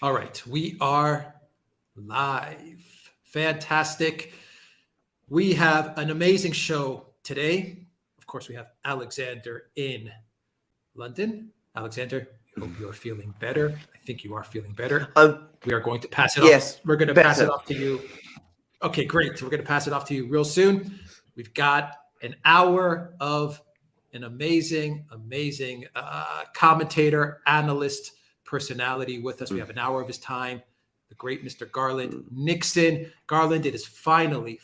All right, we are live. Fantastic. We have an amazing show today. Of course, we have Alexander in London. Alexander, we hope you're feeling better. I think you are feeling better. We are going to pass it off. Yes, We're going to pass it better. off to you. Okay, great. So we're going to pass it off to you real soon. We've got an hour of an amazing commentator, analyst, personality with us. We have an hour of his time. The great Mr. Garland Nixon. Garland, it is finally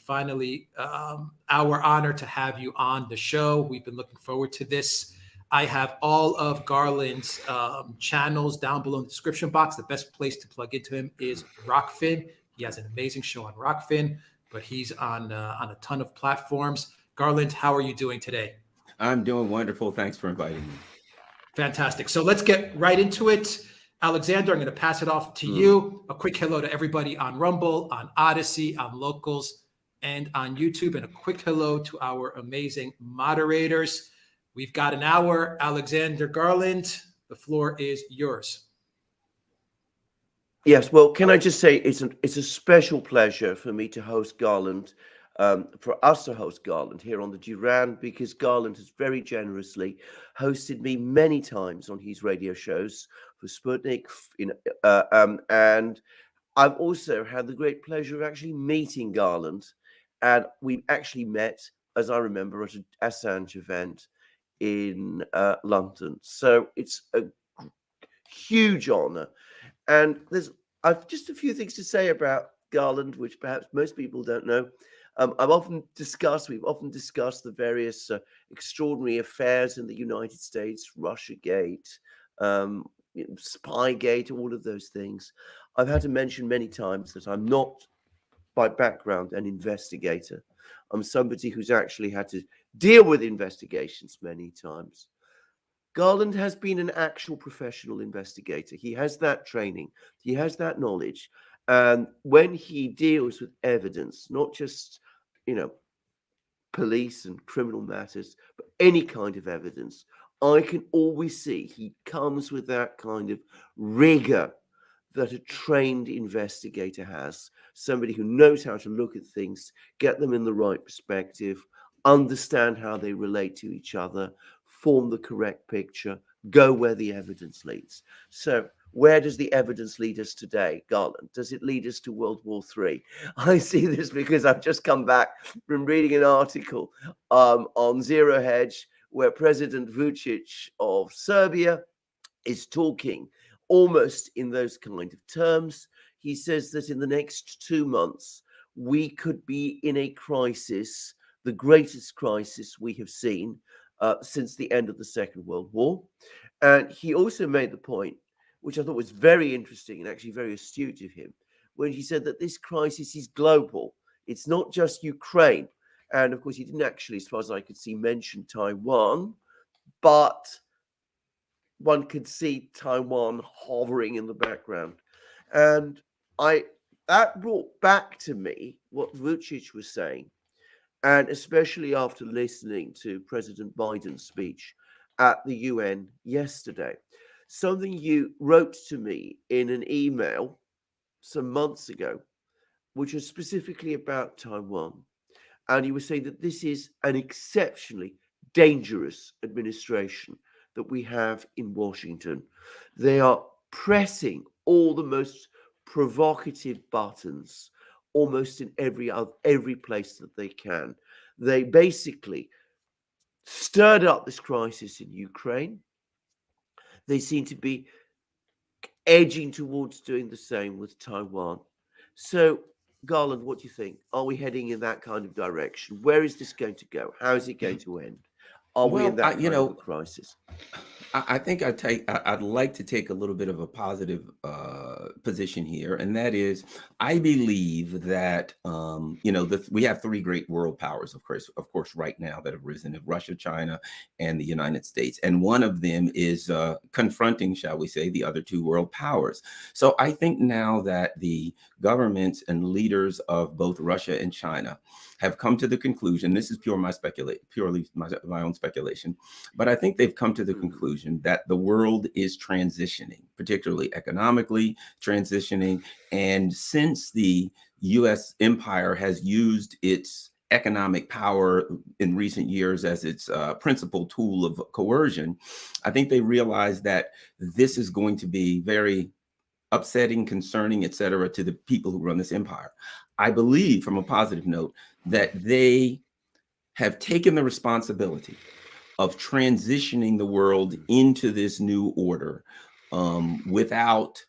our honor to have you on the show. We've been looking forward to this. I have all of Garland's channels down below in the description box. The best place to plug into him is Rockfin. He has an amazing show on Rockfin, but he's on a ton of platforms. Garland, how are you doing today? I'm doing wonderful. Thanks for inviting me. Fantastic. So let's get right into it. Alexander, I'm going to pass it off to you. A quick hello to everybody on Rumble, on Odyssey, on Locals, and on YouTube. And a quick hello to our amazing moderators. We've got an hour. Alexander, Garland, the floor is yours. Yes, well, can I just say it's a special pleasure for me to host Garland, for us to host Garland here on the Duran, because Garland has very generously hosted me many times on his radio shows for Sputnik, and I've also had the great pleasure of actually meeting Garland, and we actually met, as I remember, at an Assange event in London. So it's a huge honor. And I've just a few things to say about Garland, which perhaps most people don't know. We've often discussed the various extraordinary affairs in the United States, Russiagate, Spygate, all of those things. I've had to mention many times that I'm not, by background, an investigator. I'm somebody who's actually had to deal with investigations many times. Garland has been an actual professional investigator. He has that training. He has that knowledge. And when he deals with evidence, not just, police and criminal matters, but any kind of evidence, I can always see he comes with that kind of rigor that a trained investigator has. Somebody who knows how to look at things, get them in the right perspective, understand how they relate to each other, form the correct picture, go where the evidence leads. So where does the evidence lead us today, Garland? Does it lead us to World War III? I see this because I've just come back from reading an article on Zero Hedge where President Vučić of Serbia is talking almost in those kind of terms. He says that in the next 2 months, we could be in a crisis, the greatest crisis we have seen since the end of the Second World War. And he also made the point, which I thought was very interesting and actually very astute of him, when he said that this crisis is global. It's not just Ukraine. And of course, he didn't actually, as far as I could see, mention Taiwan, but one could see Taiwan hovering in the background. And that brought back to me what Vučić was saying, and especially after listening to President Biden's speech at the UN yesterday. Something you wrote to me in an email some months ago, which was specifically about Taiwan. And you were saying that this is an exceptionally dangerous administration that we have in Washington. They are pressing all the most provocative buttons almost in every place that they can. They basically stirred up this crisis in Ukraine. They seem to be edging towards doing the same with Taiwan. So, Garland, what do you think? Are we heading in that kind of direction? Where is this going to go? How is it going to end? Are we in that kind of a crisis? I think I'd like to take a little bit of a positive position here, and that is, I believe that we have three great world powers, of course, right now that have risen: Russia, China, and the United States. And one of them is confronting, shall we say, the other two world powers. So I think now that the governments and leaders of both Russia and China have come to the conclusion, this is purely my own speculation, but I think they've come to the conclusion that the world is transitioning, particularly economically, transitioning. And since the U.S. empire has used its economic power in recent years as its principal tool of coercion, I think they realize that this is going to be very upsetting, concerning, et cetera, to the people who run this empire. I believe, from a positive note, that they have taken the responsibility of transitioning the world into this new order without,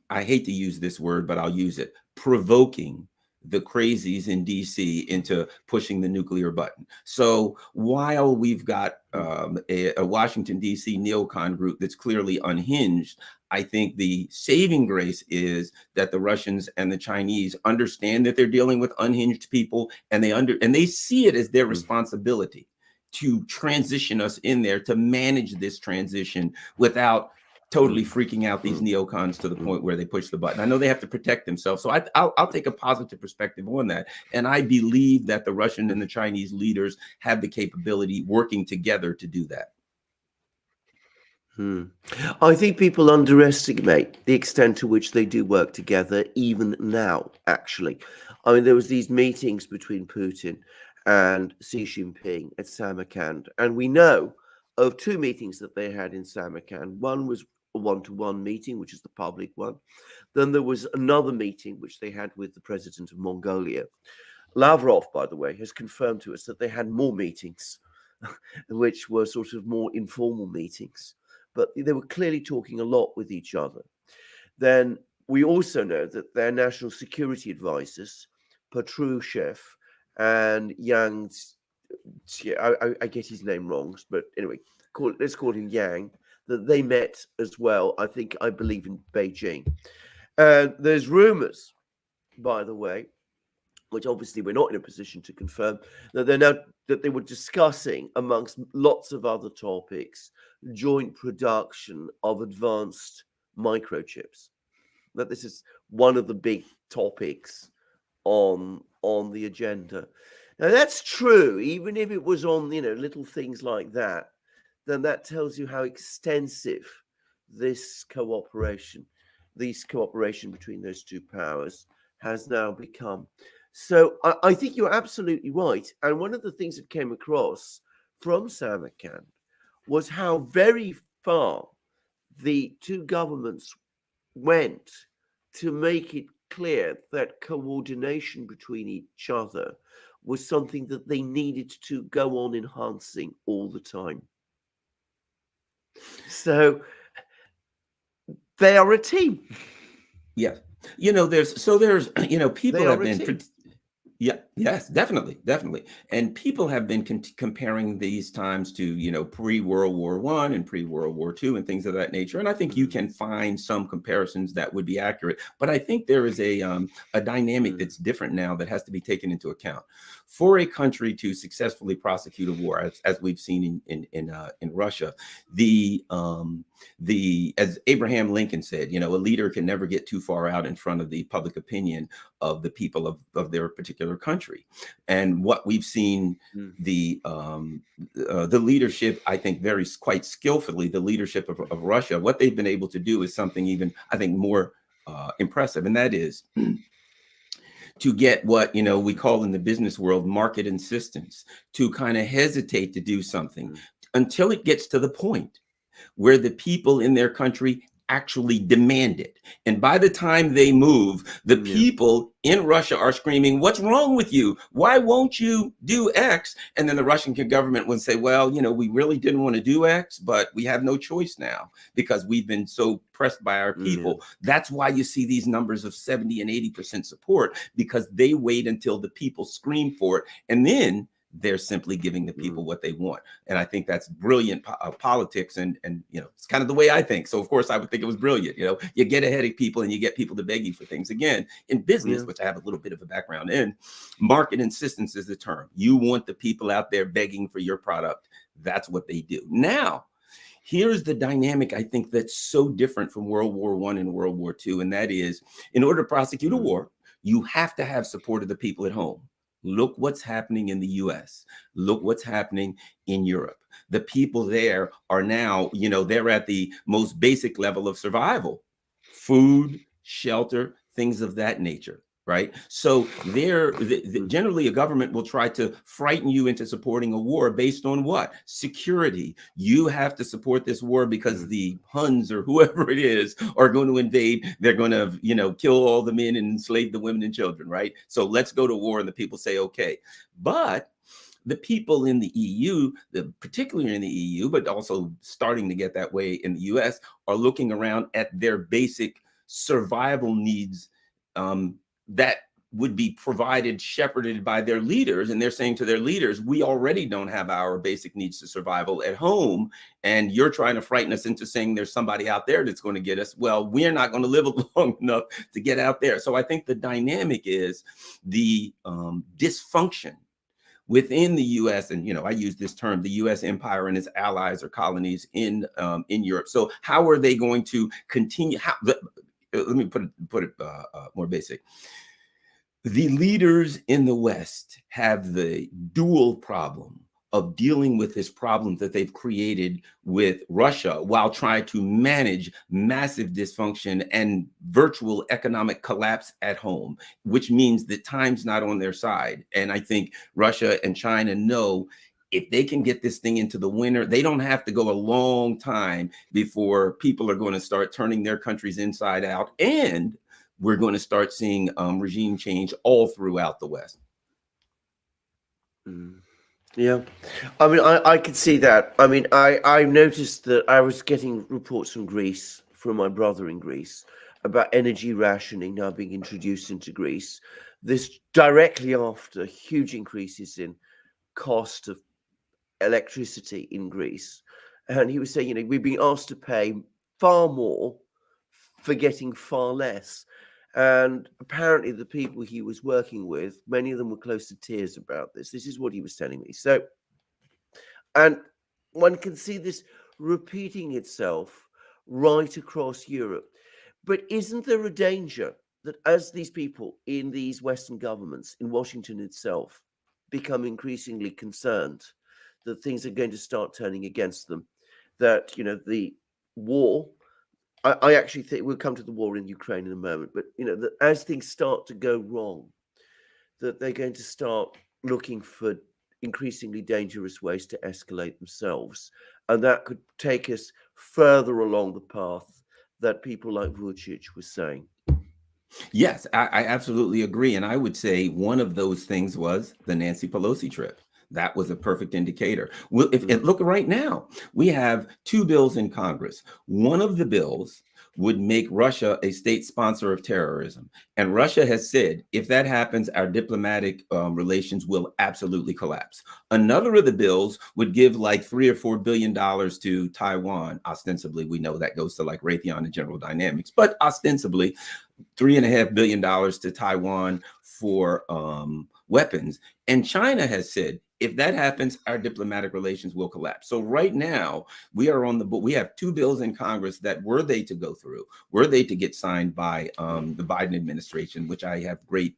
I hate to use this word, but I'll use it, provoking the crazies in DC into pushing the nuclear button. So while we've got a Washington, DC neocon group that's clearly unhinged, I think the saving grace is that the Russians and the Chinese understand that they're dealing with unhinged people, and they see it as their responsibility to transition us in there, to manage this transition without totally freaking out these neocons to the point where they push the button. I know they have to protect themselves. So I'll take a positive perspective on that. And I believe that the Russian and the Chinese leaders have the capability working together to do that. I think people underestimate the extent to which they do work together, even now, actually. I mean, there was these meetings between Putin and Xi Jinping at Samarkand, and we know of two meetings that they had in Samarkand. One was a one-to-one meeting, which is the public one. Then there was another meeting which they had with the president of Mongolia. Lavrov, by the way, has confirmed to us that they had more meetings, which were sort of more informal meetings, but they were clearly talking a lot with each other. Then we also know that their national security advisors, Patrushev and Yang, I get his name wrong, but anyway, let's call him Yang, that they met as well, I believe in Beijing. And there's rumors, by the way, which obviously we're not in a position to confirm, that they were discussing, amongst lots of other topics, joint production of advanced microchips. That this is one of the big topics on the agenda. Now that's true, even if it was on little things like that, then that tells you how extensive this cooperation between those two powers has now become. So I think you're absolutely right. And one of the things that came across from Samarkand was how very far the two governments went to make it clear that coordination between each other was something that they needed to go on enhancing all the time. So they are a team. Yeah. There's people have been, yes, definitely. And people have been comparing these times to, pre-World War I and pre-World War II and things of that nature. And I think you can find some comparisons that would be accurate. But I think there is a dynamic that's different now that has to be taken into account. For a country to successfully prosecute a war, as we've seen in Russia, as Abraham Lincoln said, a leader can never get too far out in front of the public opinion of the people of their particular country. And what we've seen, the leadership, I think, quite skillfully, the leadership of Russia, what they've been able to do is something even, I think, more impressive, and that is to get what we call in the business world market insistence, to kind of hesitate to do something until it gets to the point where the people in their country actually demand it. And by the time they move, the people in Russia are screaming, "What's wrong with you? Why won't you do X?" And then the Russian government would say, "Well, we really didn't want to do X, but we have no choice now because we've been so pressed by our people." That's why you see these numbers of 70 and 80% support, because they wait until the people scream for it, and then they're simply giving the people what they want. And I think that's brilliant politics. And it's kind of the way I think. So of course I would think it was brilliant. You get ahead of people and you get people to beg you for things. Again, in business, which I have a little bit of a background in, market insistence is the term. You want the people out there begging for your product. That's what they do. Now, here's the dynamic, I think, that's so different from World War I and World War II. And that is, in order to prosecute a war, you have to have support of the people at home. Look what's happening in the US. Look what's happening in Europe. The people there are now, they're at the most basic level of survival. Food, shelter, things of that nature. Right. So generally a government will try to frighten you into supporting a war based on what? Security. You have to support this war because the Huns or whoever it is are going to invade. They're going to, kill all the men and enslave the women and children. Right. So let's go to war. And the people say, OK, but the people in the EU, particularly in the EU, but also starting to get that way in the US, are looking around at their basic survival needs that would be provided, shepherded by their leaders. And they're saying to their leaders, we already don't have our basic needs to survival at home. And you're trying to frighten us into saying there's somebody out there that's going to get us. Well, we're not going to live long enough to get out there. So I think the dynamic is the dysfunction within the U.S. And, I use this term, the U.S. empire and its allies or colonies in Europe. So how are they going to continue? Let me put it more basic. The leaders in the West have the dual problem of dealing with this problem that they've created with Russia while trying to manage massive dysfunction and virtual economic collapse at home, which means that time's not on their side. And I think Russia and China know if they can get this thing into the winter, they don't have to go a long time before people are going to start turning their countries inside out. And we're going to start seeing regime change all throughout the West. Yeah. I mean, I could see that. I mean, I noticed that I was getting reports from Greece, from my brother in Greece, about energy rationing now being introduced into Greece. This directly after huge increases in cost of electricity in Greece. And he was saying, we've been asked to pay far more for getting far less. And apparently the people he was working with, many of them were close to tears about this. This is what he was telling me. So, and one can see this repeating itself right across Europe. But isn't there a danger that as these people in these Western governments, in Washington itself, become increasingly concerned that things are going to start turning against them, that, the war, I actually think we'll come to the war in Ukraine in a moment, but, that as things start to go wrong, that they're going to start looking for increasingly dangerous ways to escalate themselves. And that could take us further along the path that people like Vucic was saying. Yes, I absolutely agree. And I would say one of those things was the Nancy Pelosi trip. That was a perfect indicator. Well, look right now, we have two bills in Congress. One of the bills would make Russia a state sponsor of terrorism. And Russia has said, if that happens, our diplomatic relations will absolutely collapse. Another of the bills would give like $3 or $4 billion to Taiwan. Ostensibly, we know that goes to like Raytheon and General Dynamics, but ostensibly $3.5 billion to Taiwan for weapons. And China has said, if that happens, our diplomatic relations will collapse. So right now we are on the book. We have two bills in Congress that were they to go through, were they to get signed by the Biden administration, which I have great.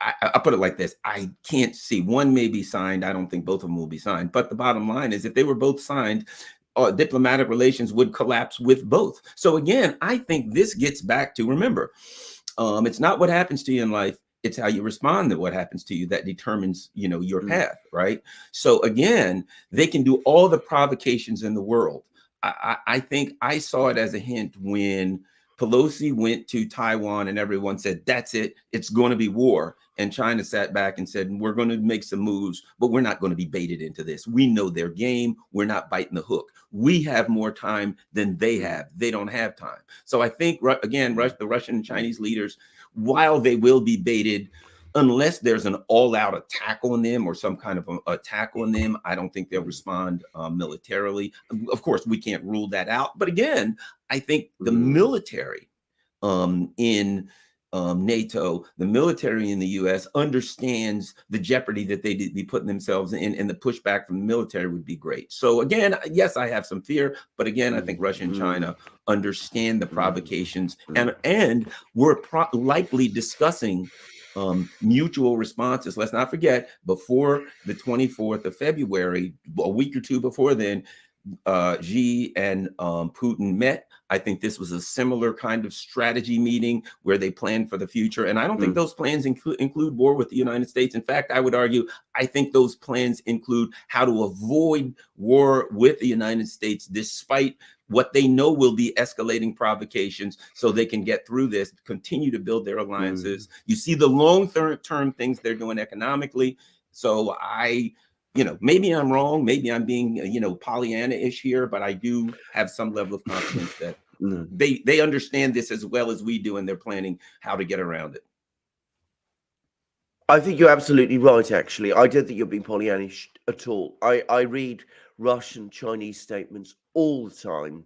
I put it like this. I can't see one may be signed. I don't think both of them will be signed. But the bottom line is if they were both signed, diplomatic relations would collapse with both. So again, I think this gets back to, remember, it's not what happens to you in life. It's how you respond to what happens to you that determines, your path, right? So again, they can do all the provocations in the world. I think I saw it as a hint when Pelosi went to Taiwan and everyone said, that's it, it's going to be war. And China sat back and said, we're going to make some moves, but we're not going to be baited into this. We know their game. We're not biting the hook. We have more time than they have. They don't have time. So I think, again, the Russian and Chinese leaders, while they will be baited, unless there's an all-out attack on them or some kind of attack on them, I don't think they'll respond militarily. Of course, we can't rule that out. But again, I think the military in NATO, the military in the U.S. understands the jeopardy that they'd be putting themselves in, and the pushback from the military would be great. So again, yes, I have some fear, but again, I think Russia and China understand the provocations, and we're likely discussing mutual responses. Let's not forget, before the 24th of February, a week or two before then, Xi and Putin met, I think this was a similar kind of strategy meeting where they planned for the future. And I don't think those plans include war with the United States. In fact, I would argue, I think those plans include how to avoid war with the United States, despite what they know will be escalating provocations, so they can get through this, continue to build their alliances. You see the long-term things they're doing economically. So maybe I'm wrong, maybe I'm being, Pollyanna-ish here, but I do have some level of confidence that they understand this as well as we do, and they're planning how to get around it. I think you're absolutely right, actually. I don't think you're being Pollyannish at all. I read Russian, Chinese statements all the time.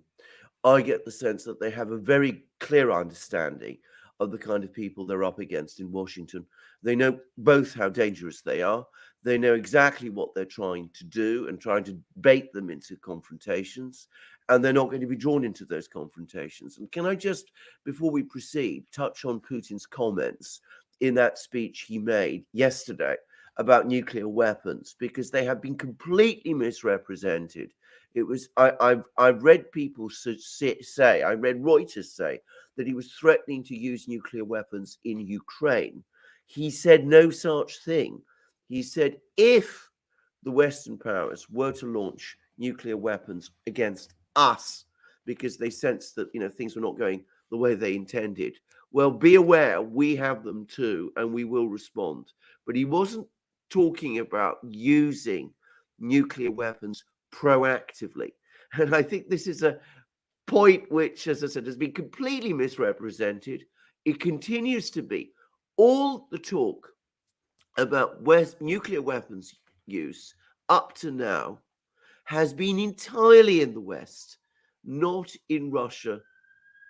I get the sense that they have a very clear understanding of the kind of people they're up against in Washington. They know both how dangerous they are. They know exactly what they're trying to do and trying to bait them into confrontations. And they're not going to be drawn into those confrontations. And can I just, before we proceed, touch on Putin's comments in that speech he made yesterday about nuclear weapons, because they have been completely misrepresented. It was I've read people say, I read Reuters say that he was threatening to use nuclear weapons in Ukraine. He said no such thing. He said if the Western powers were to launch nuclear weapons against us because they sensed that things were not going the way they intended, well, be aware we have them too, and we will respond. But he wasn't talking about using nuclear weapons proactively. And I think this is a point which, as I said, has been completely misrepresented. It continues to be. All the talk about nuclear weapons use up to now has been entirely in the West, not in Russia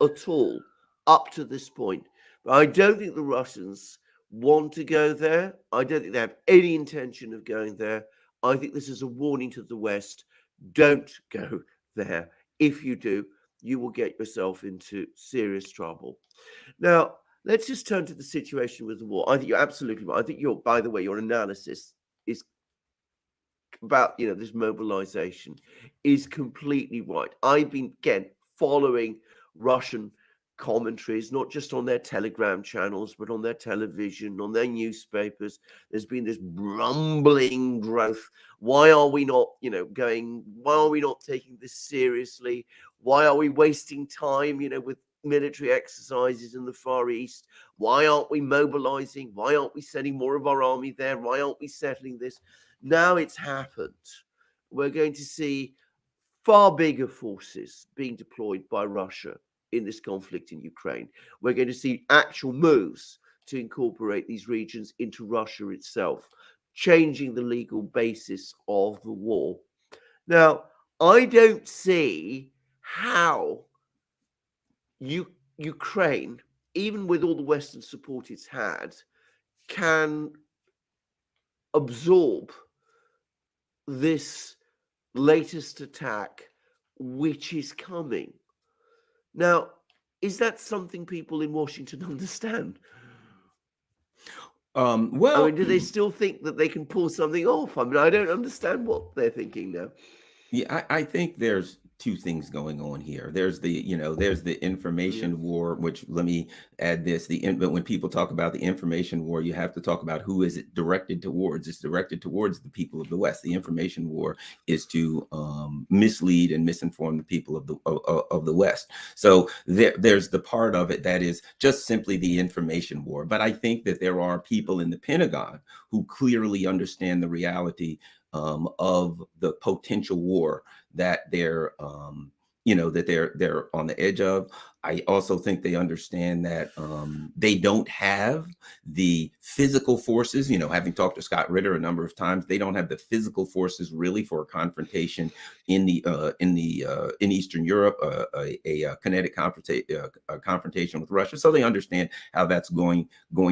at all, up to this point. But I don't think the Russians want to go there. I don't think they have any intention of going there. I think this is a warning to the West. Don't go there. If you do, you will get yourself into serious trouble. Now, let's just turn to the situation with the war. I think you're absolutely right. I think by the way, your analysis is about, this mobilization is completely right. I've been, again, following Russian commentaries, not just on their Telegram channels, but on their television, on their newspapers. There's been this rumbling growth. Why are we not, why are we not taking this seriously? Why are we wasting time, with military exercises in the Far East? Why aren't we mobilizing? Why aren't we sending more of our army there? Why aren't we settling this? Now it's happened. We're going to see far bigger forces being deployed by Russia in this conflict in Ukraine. We're going to see actual moves to incorporate these regions into Russia itself, changing the legal basis of the war. Now, I don't see how Ukraine, even with all the Western support it's had, can absorb this latest attack, which is coming. Now, is that something people in Washington understand? Well, do they still think that they can pull something off? I don't understand what they're thinking now. Yeah, I think there's two things going on here. There's the information war, which, let me add this, but when people talk about the information war, you have to talk about who is it directed towards. It's directed towards the people of the West. The information war is to mislead and misinform the people of the West. So there's the part of it that is just simply the information war. But I think that there are people in the Pentagon who clearly understand the reality of the potential war that they're on the edge of. I also think they understand that they don't have the physical forces. Having talked to Scott Ritter a number of times, they don't have the physical forces really for a confrontation in Eastern Europe, a kinetic confrontation with Russia. So they understand how that's going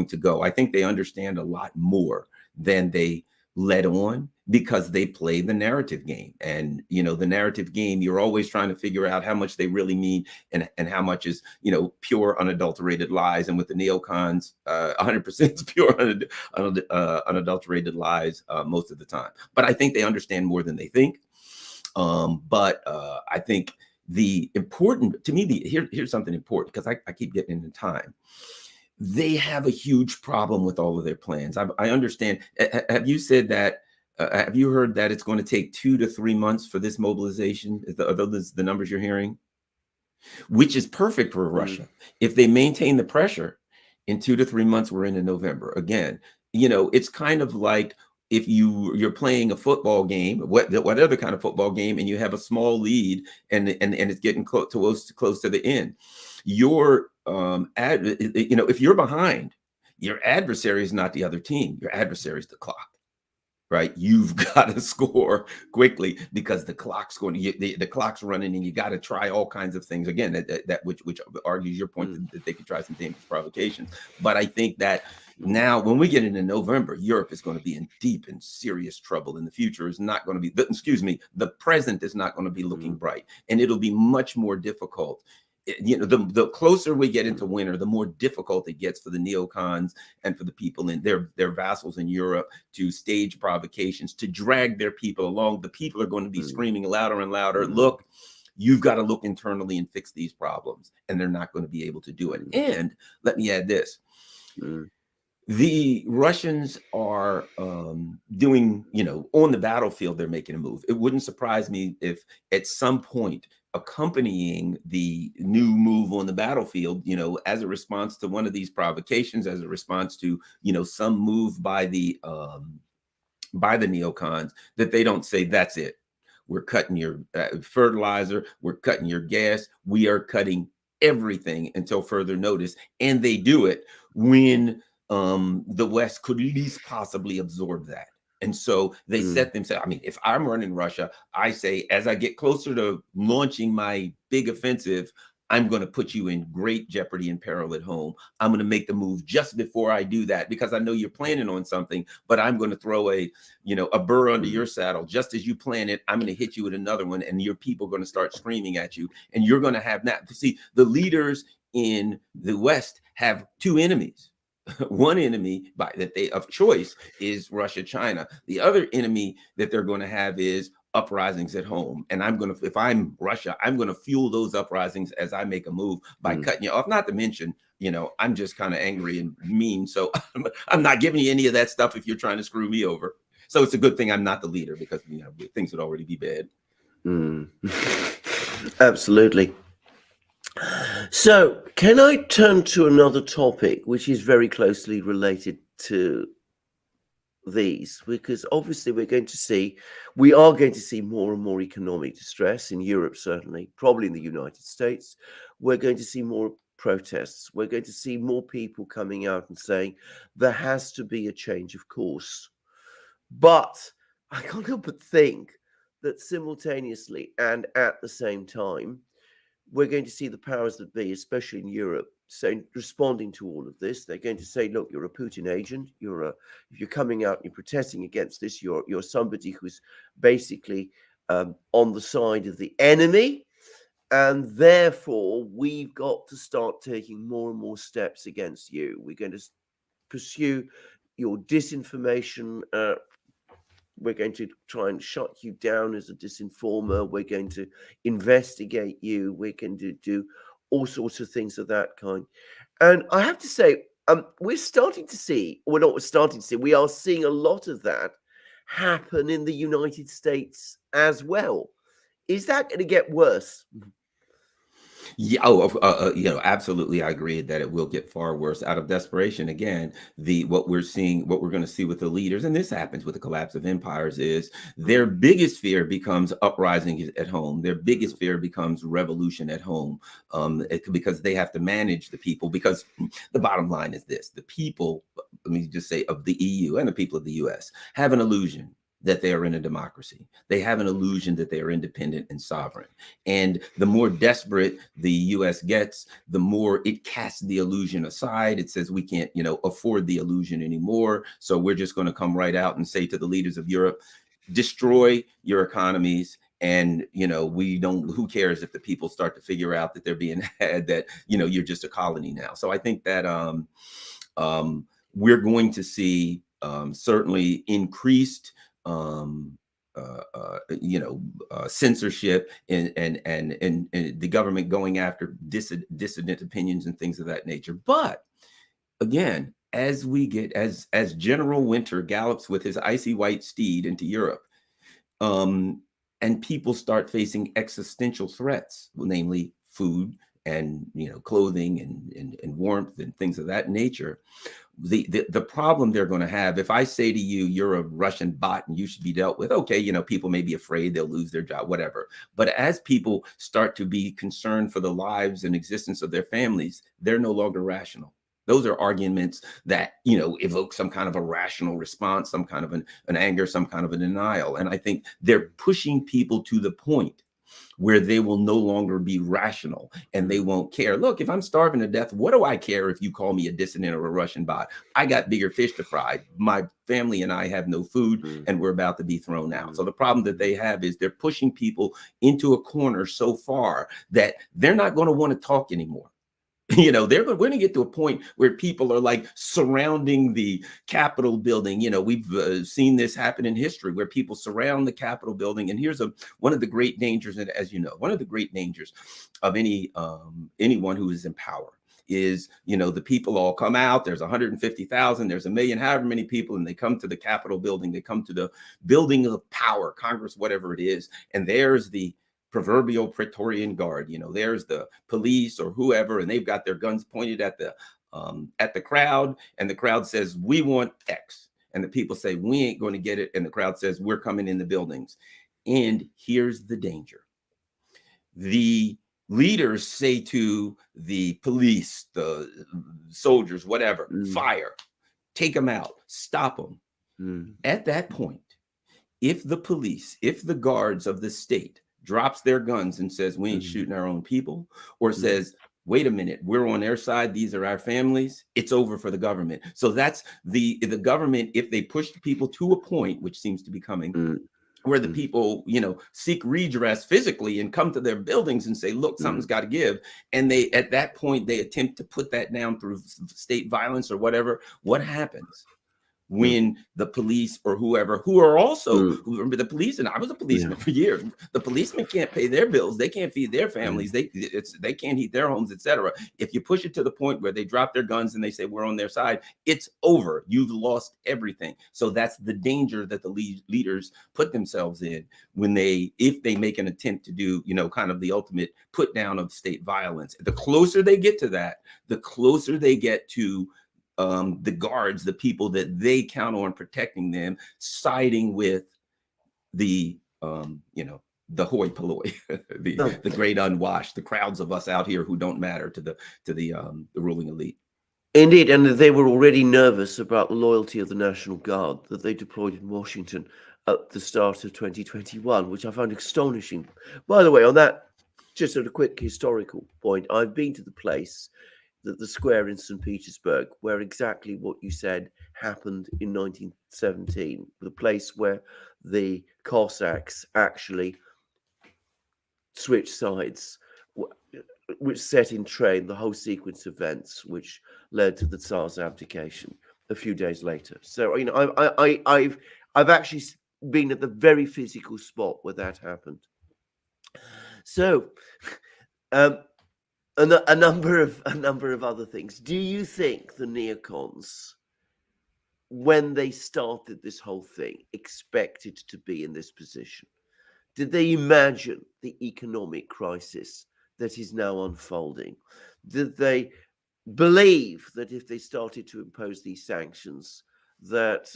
to go. I think they understand a lot more than they let on, because they play the narrative game. And the narrative game, you're always trying to figure out how much they really mean and how much is pure unadulterated lies. And with the neocons, 100% is pure unadulterated lies most of the time. But I think they understand more than they think. But I think the important to me, here's something important, because I keep getting into time. They have a huge problem with all of their plans. I understand. Have you said that? Have you heard that it's going to take 2 to 3 months for this mobilization? Are those the numbers you're hearing? Which is perfect for Russia. If they maintain the pressure, in 2 to 3 months, we're into November. Again, it's kind of like if you're playing a football game, what other kind of football game, and you have a small lead and it's getting close to the end. Your if you're behind, your adversary is not the other team. Your adversary is the clock. Right, you've got to score quickly because the clock's the clock's running, and you got to try all kinds of things. Again, that which argues your point that they could try some dangerous provocations. But I think that now, when we get into November, Europe is going to be in deep and serious trouble, and the future is not going to be. The present is not going to be looking bright, and it'll be much more difficult. The closer we get into winter, the more difficult it gets for the neocons and for the people in their vassals in Europe to stage provocations, to drag their people along. The people are going to be screaming louder and louder. Look, you've got to look internally and fix these problems, and they're not going to be able to do it. And let me add this. The Russians are doing, on the battlefield, they're making a move. It wouldn't surprise me if at some point, accompanying the new move on the battlefield, as a response to one of these provocations, as a response to, some move by the neocons, that they don't say, that's it. We're cutting your fertilizer. We're cutting your gas. We are cutting everything until further notice. And they do it when the West could least possibly absorb that. And so they set themselves. I mean, if I'm running Russia, I say, as I get closer to launching my big offensive, I'm going to put you in great jeopardy and peril at home. I'm going to make the move just before I do that, because I know you're planning on something, but I'm going to throw a burr under your saddle. Just as you plan it, I'm going to hit you with another one, and your people are going to start screaming at you, and you're going to have that. See, the leaders in the West have two enemies. One enemy of choice is Russia, China. The other enemy that they're going to have is uprisings at home. And if I'm Russia, I'm going to fuel those uprisings as I make a move by cutting you off. Not to mention, I'm just kind of angry and mean. So I'm not giving you any of that stuff if you're trying to screw me over. So it's a good thing I'm not the leader, because things would already be bad. Absolutely. So can I turn to another topic, which is very closely related to these? Because obviously we are going to see more and more economic distress in Europe, certainly, probably in the United States. We're going to see more protests. We're going to see more people coming out and saying there has to be a change of course. But I can't help but think that simultaneously and at the same time, we're going to see the powers that be, especially in Europe, responding to all of this. They're going to say, look, you're a Putin agent. If you're coming out and you're protesting against this, you're somebody who's basically on the side of the enemy. And therefore, we've got to start taking more and more steps against you. We're going to pursue your disinformation. We're going to try and shut you down as a disinformer. We're going to investigate you. We're going to do all sorts of things of that kind. And I have to say, we are seeing a lot of that happen in the United States as well. Is that going to get worse? Yeah, absolutely. I agree that it will get far worse. Out of desperation, again, what we're going to see with the leaders, and this happens with the collapse of empires, is their biggest fear becomes uprising at home. Their biggest fear becomes revolution at home, because they have to manage the people. Because the bottom line is this: the people, let me just say, of the EU and the people of the US have an illusion that they are in a democracy. They have an illusion that they are independent and sovereign. And the more desperate the US gets, the more it casts the illusion aside. It says, we can't, afford the illusion anymore. So we're just going to come right out and say to the leaders of Europe, destroy your economies. And, who cares if the people start to figure out that they're being had, that, you're just a colony now. So I think that we're going to see certainly increased censorship and the government going after dissident opinions and things of that nature. But again, as General Winter gallops with his icy white steed into Europe, and people start facing existential threats, namely food and clothing and warmth and things of that nature, the problem they're going to have, if I say to you, you're a Russian bot and you should be dealt with, okay, people may be afraid they'll lose their job, whatever. But as people start to be concerned for the lives and existence of their families, they're no longer rational. Those are arguments that, evoke some kind of a rational response, some kind of an anger, some kind of a denial. And I think they're pushing people to the point where they will no longer be rational and they won't care. Look, if I'm starving to death, what do I care if you call me a dissident or a Russian bot? I got bigger fish to fry. My family and I have no food and we're about to be thrown out. So the problem that they have is they're pushing people into a corner so far that they're not going to want to talk anymore. We're going to get to a point where people are like surrounding the Capitol building. We've seen this happen in history where people surround the Capitol building. And here's one of the great dangers, and as you know, one of the great dangers of anyone who is in power is, the people all come out. There's 150,000, there's 1 million, however many people, and they come to the Capitol building. They come to the building of power, Congress, whatever it is. And there's the proverbial Praetorian Guard, there's the police or whoever, and they've got their guns pointed at the crowd, and the crowd says, we want X. And the people say, we ain't going to get it. And the crowd says, we're coming in the buildings. And here's the danger. The leaders say to the police, the soldiers, whatever, fire, take them out, stop them. At that point, if the guards of the state drops their guns and says, we ain't shooting our own people, or says, wait a minute, we're on their side, these are our families, it's over for the government. So that's the government, if they push the people to a point, which seems to be coming, where the people, seek redress physically and come to their buildings and say, look, something's got to give. And at that point, they attempt to put that down through state violence or whatever. What happens when the police or whoever, who are also, remember the police, and I was a policeman for years, the policemen can't pay their bills, they can't feed their families, they can't heat their homes, etc. If you push it to the point where they drop their guns and they say we're on their side, it's over. You've lost everything. So that's the danger that the leaders put themselves in if they make an attempt to do, kind of the ultimate put down of state violence. The closer they get to that, the closer they get to the guards, the people that they count on protecting them, siding with the hoi polloi, the great unwashed, the crowds of us out here who don't matter to the ruling elite. Indeed, and they were already nervous about the loyalty of the National Guard that they deployed in Washington at the start of 2021, which I found astonishing. By the way, on that, just at a quick historical point, I've been to the place, the square in St. Petersburg, where exactly what you said happened in 1917, the place where the Cossacks actually switched sides, which set in train the whole sequence of events, which led to the Tsar's abdication a few days later. So, I've actually been at the very physical spot where that happened. So, a number of other things. Do you think the neocons, when they started this whole thing, expected to be in this position? Did they imagine the economic crisis that is now unfolding? Did they believe that if they started to impose these sanctions, that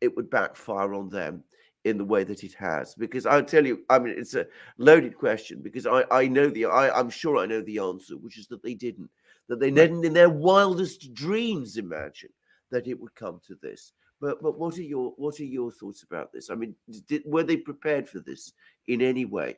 it would backfire on them in the way that it has? Because I'll tell you, it's a loaded question, because I'm sure I know the answer, which is that they didn't. That they didn't in their wildest dreams imagine that it would come to this. But what are your thoughts about this? Were they prepared for this in any way?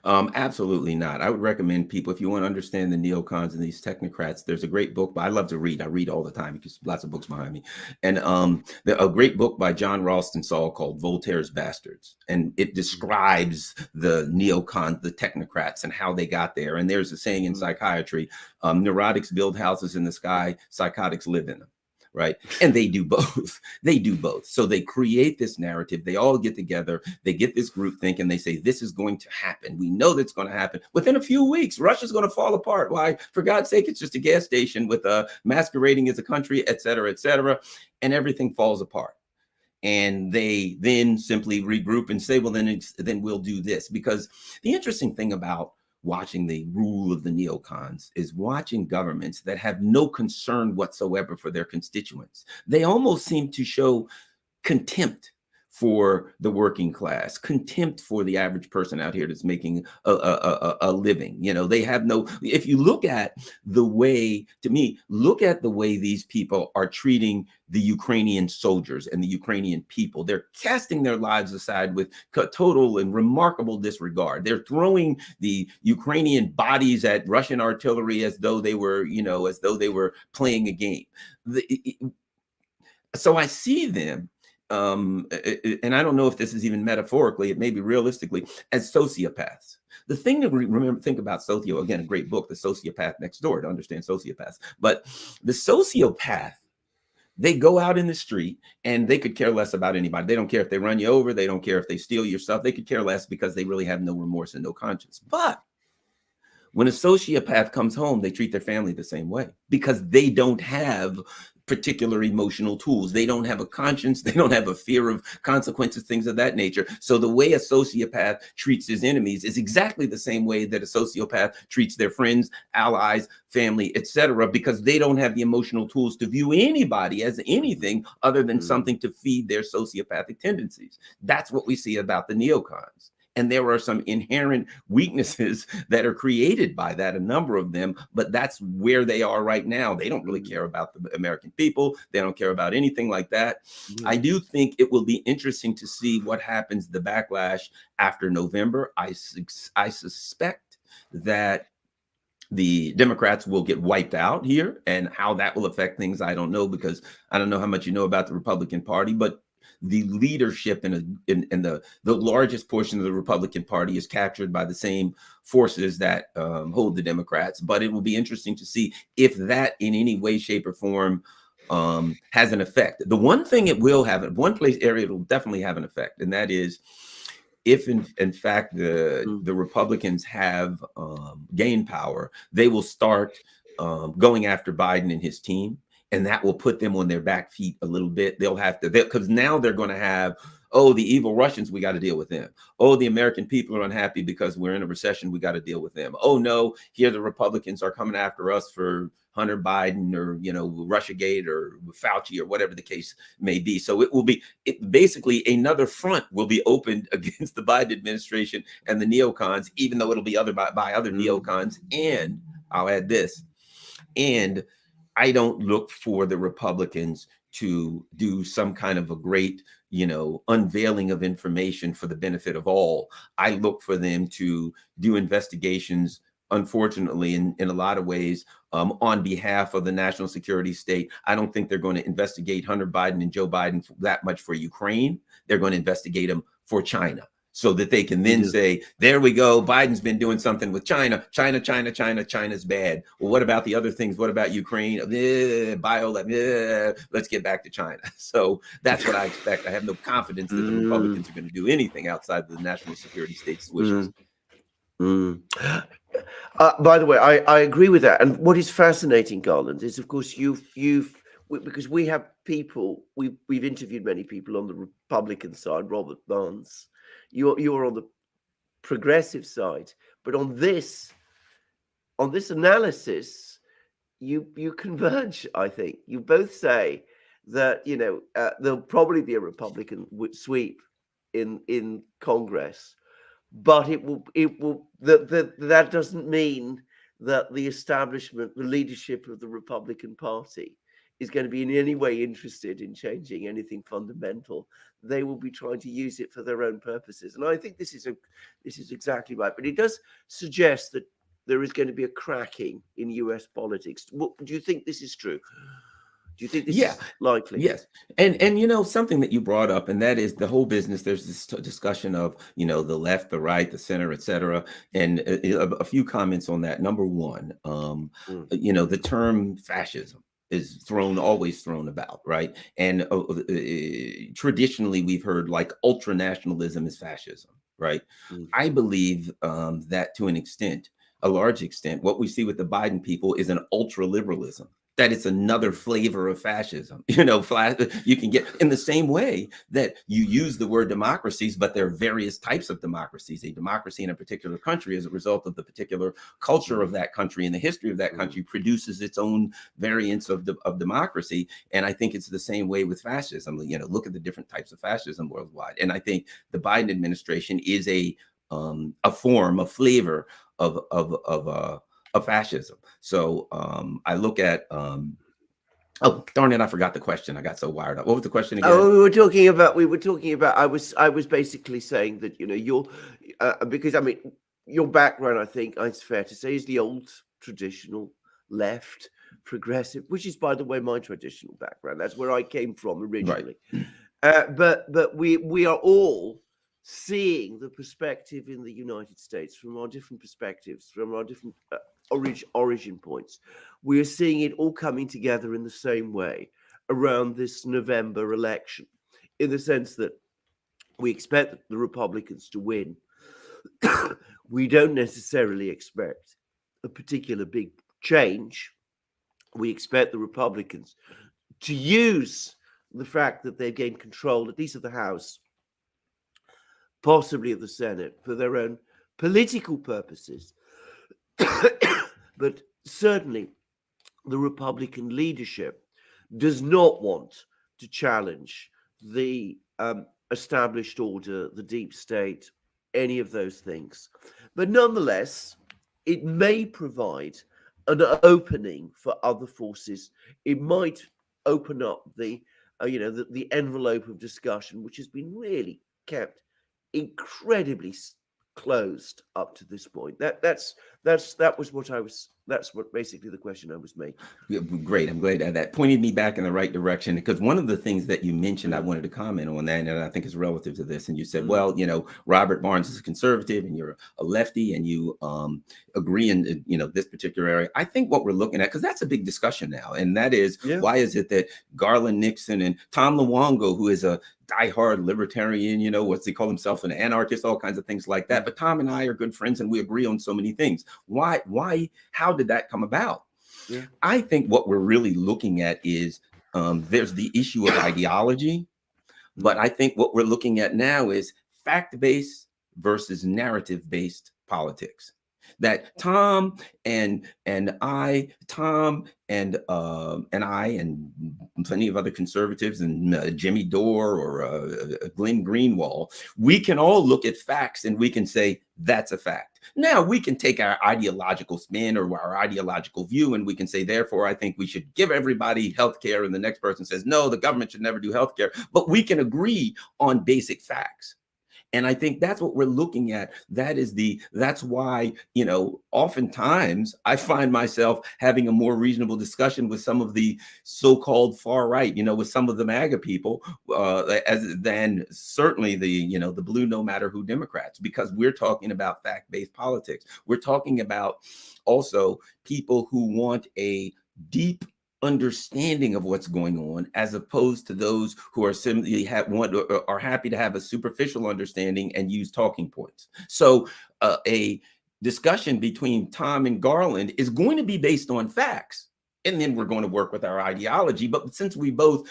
Absolutely not. I would recommend people, if you want to understand the neocons and these technocrats, there's a great book. I love to read. I read all the time because lots of books behind me. And a great book by John Ralston Saul called Voltaire's Bastards. And it describes the neocons, the technocrats, and how they got there. And there's a saying in psychiatry, neurotics build houses in the sky, psychotics live in them. right? And they do both. They do both. So they create this narrative. They all get together. They get this group think, and they say, this is going to happen. We know that's going to happen. Within a few weeks, Russia's going to fall apart. Why? For God's sake, it's just a gas station with masquerading as a country, et cetera, and everything falls apart. And they then simply regroup and say, well, then we'll do this. Because the interesting thing about watching the rule of the neocons is watching governments that have no concern whatsoever for their constituents. They almost seem to show contempt for the working class, contempt for the average person out here that's making a living. You know, they have no, if you look at the way, to me, look at the way these people are treating the Ukrainian soldiers and the Ukrainian people. They're casting their lives aside with total and remarkable disregard. They're throwing the Ukrainian bodies at Russian artillery as though they were, you know, as though they were playing a game. So I see them, and I don't know if this is even metaphorically, it may be realistically, as sociopaths. The thing to think about again, a great book, The Sociopath Next Door, to understand sociopaths. But the sociopath, they go out in the street and they could care less about anybody. They don't care if they run you over. They don't care if they steal your stuff. They could care less because they really have no remorse and no conscience. But when a sociopath comes home, they treat their family the same way because they don't have particular emotional tools. They don't have a conscience. They don't have a fear of consequences, things of that nature. So the way a sociopath treats his enemies is exactly the same way that a sociopath treats their friends, allies, family, etc., because they don't have the emotional tools to view anybody as anything other than something to feed their sociopathic tendencies. That's what we see about the neocons. And there are some inherent weaknesses that are created by that, a number of them, but that's where they are right now. They don't really care about the American people. They don't care about anything like that. I do think it will be interesting to see what happens, the backlash after November. I suspect that the Democrats will get wiped out here, and how that will affect things, I don't know, because I don't know how much you know about the Republican Party, but the leadership in the largest portion of the Republican Party is captured by the same forces that hold the Democrats. But it will be interesting to see if that in any way, shape, or form has an effect. The one thing it will have, area it will definitely have an effect, and that is if in fact the Republicans have gained power, they will start going after Biden and his team. And that will put them on their back feet a little bit. They'll have to, because now they're going to have, oh, the evil Russians, we got to deal with them. Oh, the American people are unhappy because we're in a recession. We got to deal with them. Oh, no, here the Republicans are coming after us for Hunter Biden or, you know, Russiagate or Fauci or whatever the case may be. So it will be basically another front will be opened against the Biden administration and the neocons, even though it'll be by other neocons. And I'll add this. And I don't look for the Republicans to do some kind of a great, you know, unveiling of information for the benefit of all. I look for them to do investigations, unfortunately, in a lot of ways, on behalf of the national security state. I don't think they're going to investigate Hunter Biden and Joe Biden that much for Ukraine. They're going to investigate them for China, so that they can then say, there we go, Biden's been doing something with China. China's bad. Well, what about the other things? What about Ukraine? Let's get back to China. So that's what I expect. I have no confidence that the Republicans are going to do anything outside the national security state's wishes. By the way, I agree with that. And what is fascinating, Garland, is of course because we have people, we've interviewed many people on the Republican side, Robert Barnes. You're on the progressive side, but on this analysis, you converge. I think you both say that, you know, there'll probably be a Republican sweep in Congress, but that doesn't mean that the establishment, the leadership of the Republican Party, is going to be in any way interested in changing anything fundamental. They will be trying to use it for their own purposes. And I think this is exactly right. But it does suggest that there is going to be a cracking in US politics. Do you think this is true? Do you think this is likely? Yes. And you know, something that you brought up, and that is the whole business. There's this discussion of, you know, the left, the right, the center, et cetera. And a few comments on that. Number one, you know, the term fascism. is always thrown about, right? And traditionally, we've heard like ultra nationalism is fascism, right? Mm. I believe that to an extent, a large extent, what we see with the Biden people is an ultra liberalism. That it's another flavor of fascism. You can get in the same way that you use the word democracies, but there are various types of democracies. A democracy in a particular country, as a result of the particular culture of that country and the history of that country, produces its own variants of democracy. And I think it's the same way with fascism. Look at the different types of fascism worldwide. And I think the Biden administration is a form, a flavor of fascism. So I look at oh, darn it, I forgot the question. I got so wired up. What was the question again? Oh, we were talking about. I was basically saying that you're because I mean your background, I think it's fair to say, is the old traditional left progressive, which is, by the way, my traditional background. That's where I came from originally. Right. But we are all seeing the perspective in the United States from our different perspectives, from our different origin points. We are seeing it all coming together in the same way around this November election, in the sense that we expect the Republicans to win. We don't necessarily expect a particular big change. We expect the Republicans to use the fact that they've gained control, at least of the House, possibly of the Senate, for their own political purposes. But certainly the Republican leadership does not want to challenge the established order, the deep state, any of those things. But nonetheless, it may provide an opening for other forces. It might open up the envelope of discussion, which has been really kept incredibly closed up to this point. That's basically the question I was making. Yeah, great. I'm glad that pointed me back in the right direction, because one of the things that you mentioned, I wanted to comment on that, and I think is relative to this. And you said, well, Robert Barnes is a conservative and you're a lefty, and you agree in this particular area. I think what we're looking at, because that's a big discussion now, and that is, why is it that Garland Nixon and Tom Luongo, who is a diehard libertarian, what's he call himself, an anarchist, all kinds of things like that. But Tom and I are good friends and we agree on so many things. Why, how did that come about? Yeah. I think what we're really looking at is there's the issue of ideology, but I think what we're looking at now is fact-based versus narrative-based politics. That Tom and I and plenty of other conservatives and Jimmy Dore or Glenn Greenwald, we can all look at facts and we can say that's a fact. Now we can take our ideological spin or our ideological view and we can say, therefore, I think we should give everybody health care. And the next person says, no, the government should never do health care. But we can agree on basic facts. And I think that's what we're looking at. That's why, oftentimes I find myself having a more reasonable discussion with some of the so-called far right, with some of the MAGA people, than certainly the blue no matter who Democrats, because we're talking about fact-based politics. We're talking about also people who want a deep understanding of what's going on, as opposed to those who are simply are happy to have a superficial understanding and use talking points. So a discussion between Tom and Garland is going to be based on facts, and then we're going to work with our ideology. But since we both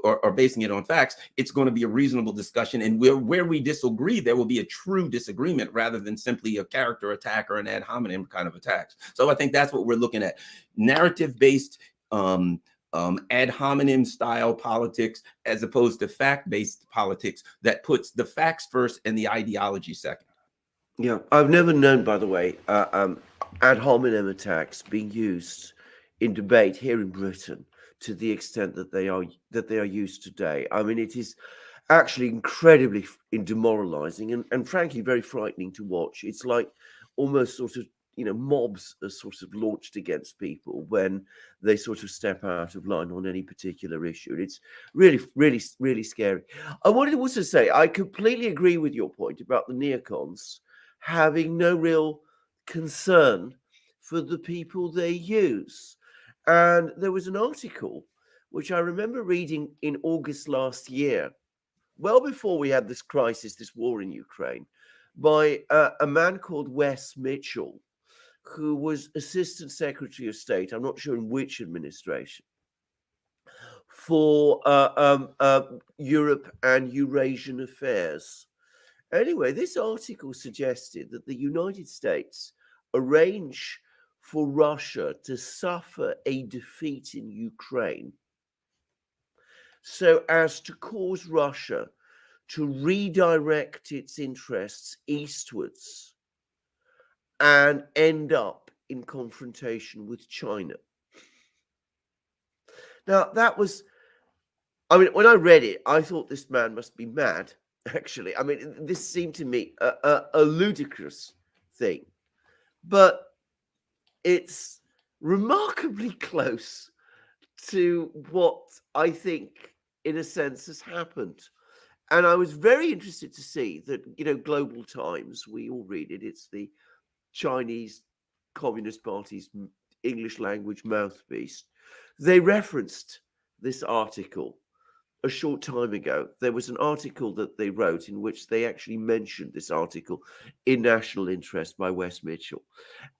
are basing it on facts, it's going to be a reasonable discussion. And where we disagree, there will be a true disagreement rather than simply a character attack or an ad hominem kind of attacks. So I think that's what we're looking at: narrative-based ad hominem style politics, as opposed to fact-based politics that puts the facts first and the ideology second. Yeah, I've never known, by the way, ad hominem attacks being used in debate here in Britain to the extent that they are used today. I mean, it is actually incredibly demoralizing and frankly very frightening to watch. It's like almost sort of mobs are sort of launched against people when they sort of step out of line on any particular issue. And it's really, really, really scary. I wanted to also say, I completely agree with your point about the neocons having no real concern for the people they use. And there was an article which I remember reading in August last year, well before we had this crisis, this war in Ukraine, by a man called Wes Mitchell, who was Assistant Secretary of State, I'm not sure in which administration, for Europe and Eurasian affairs. Anyway, this article suggested that the United States arrange for Russia to suffer a defeat in Ukraine so as to cause Russia to redirect its interests eastwards and end up in confrontation with China. Now, that was, I mean, when I read it, I thought this man must be mad, actually. I mean, this seemed to me a ludicrous thing, but it's remarkably close to what I think, in a sense, has happened. And I was very interested to see that, Global Times, we all read it, it's the Chinese Communist Party's English language mouthpiece. They referenced this article a short time ago. There was an article that they wrote in which they actually mentioned this article in National Interest by Wes Mitchell.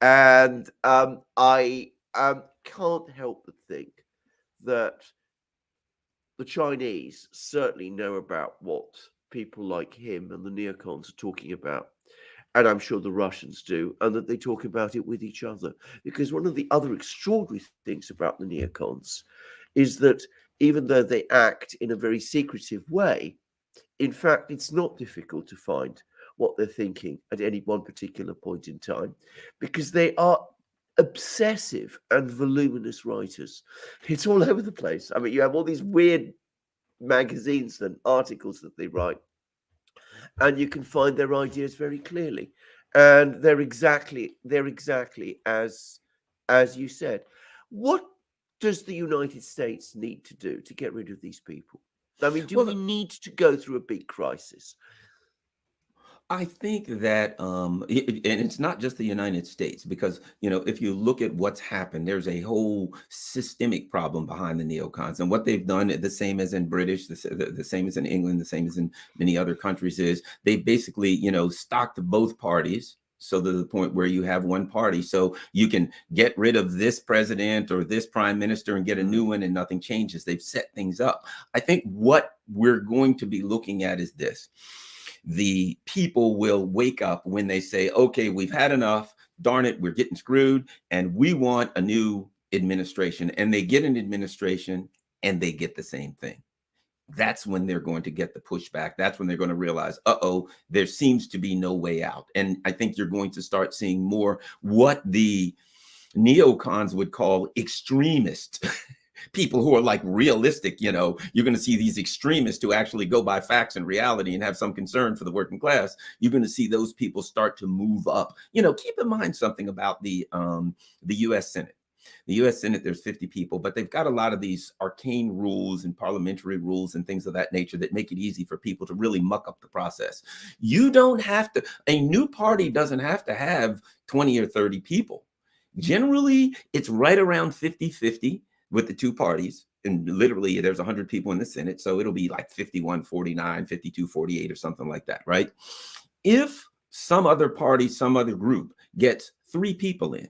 And I can't help but think that the Chinese certainly know about what people like him and the neocons are talking about. And I'm sure the Russians do, and that they talk about it with each other. Because one of the other extraordinary things about the neocons is that even though they act in a very secretive way, in fact, it's not difficult to find what they're thinking at any one particular point in time, because they are obsessive and voluminous writers. It's all over the place. I mean, you have all these weird magazines and articles that they write, and you can find their ideas very clearly, and they're exactly as you said. What does the United States need to do to get rid of these people? I mean, do we need to go through a big crisis? I think that, and it's not just the United States, because, if you look at what's happened, there's a whole systemic problem behind the neocons. And what they've done, the same as in British, the same as in England, the same as in many other countries, is they basically, stocked both parties. So to the point where you have one party, so you can get rid of this president or this prime minister and get a new one and nothing changes. They've set things up. I think what we're going to be looking at is this. The people will wake up when they say, okay, we've had enough. Darn it, we're getting screwed. And we want a new administration. And they get an administration and they get the same thing. That's when they're going to get the pushback. That's when they're going to realize, there seems to be no way out. And I think you're going to start seeing more what the neocons would call extremist people who are like realistic. You're going to see these extremists who actually go by facts and reality and have some concern for the working class. You're going to see those people start to move up. Keep in mind something about the U.S. Senate. The U.S. Senate, there's 50 people, but they've got a lot of these arcane rules and parliamentary rules and things of that nature that make it easy for people to really muck up the process. You don't have to, a new party doesn't have to have 20 or 30 people. Generally, it's right around 50-50 with the two parties. And literally, there's 100 people in the Senate, so it'll be like 51-49, 52-48 or something like that, right? If some other party, some other group gets 3 people in,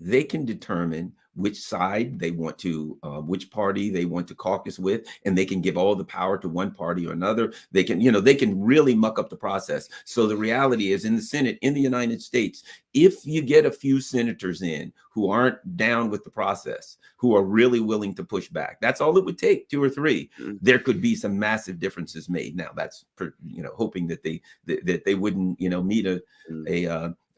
they can determine which side they want to, which party they want to caucus with, and they can give all the power to one party or another. They can, they can really muck up the process. So the reality is, in the Senate, in the United States, if you get a few senators in who aren't down with the process, who are really willing to push back, that's all it would take, 2 or 3. There could be some massive differences made. Now, that's hoping that they wouldn't, meet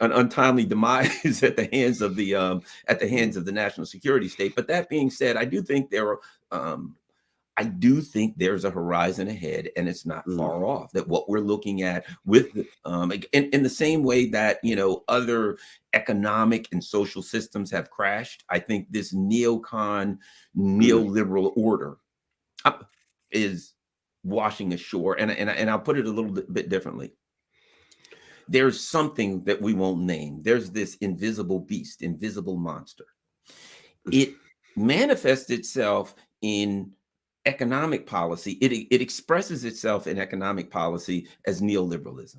an untimely demise at the hands of the national security state. But that being said, I do think there's a horizon ahead, and it's not far off. That what we're looking at with in the same way that other economic and social systems have crashed, I think this neocon neoliberal order is washing ashore. And I'll put it a little bit differently. There's something that we won't name. There's this invisible beast, invisible monster. It manifests itself in economic policy. It expresses itself in economic policy as neoliberalism.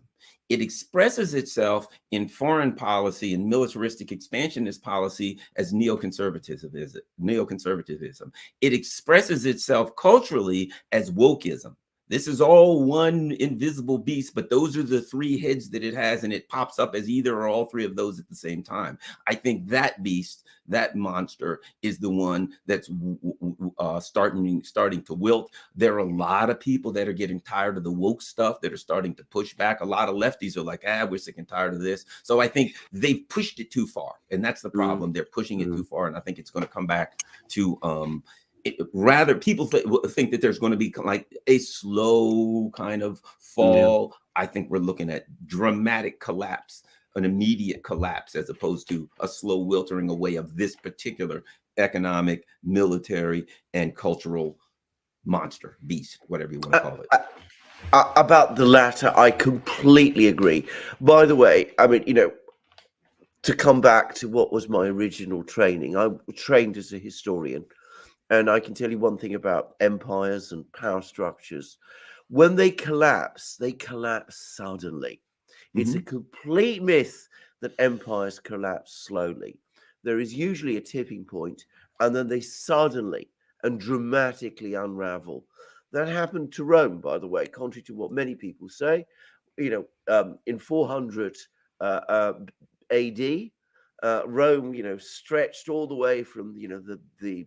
It expresses itself in foreign policy and militaristic expansionist policy as neoconservatism. It expresses itself culturally as wokeism. This is all one invisible beast, but those are the three heads that it has, and it pops up as either or all three of those at the same time. I think that beast, that monster, is the one that's starting to wilt. There are a lot of people that are getting tired of the woke stuff that are starting to push back. A lot of lefties are like, we're sick and tired of this. So I think they've pushed it too far, and that's the problem. They're pushing it too far, and I think it's going to come back to rather people think that there's going to be like a slow kind of fall. I think we're looking at dramatic collapse, an immediate collapse, as opposed to a slow wiltering away of this particular economic, military, and cultural monster, beast, whatever you want to call it. About the latter, I completely agree. By the way, I mean, to come back to what was my original training, I trained as a historian. And I can tell you one thing about empires and power structures. When they collapse suddenly. It's a complete myth that empires collapse slowly. There is usually a tipping point, and then they suddenly and dramatically unravel. That happened to Rome, by the way, contrary to what many people say. In 400 AD, Rome, stretched all the way from the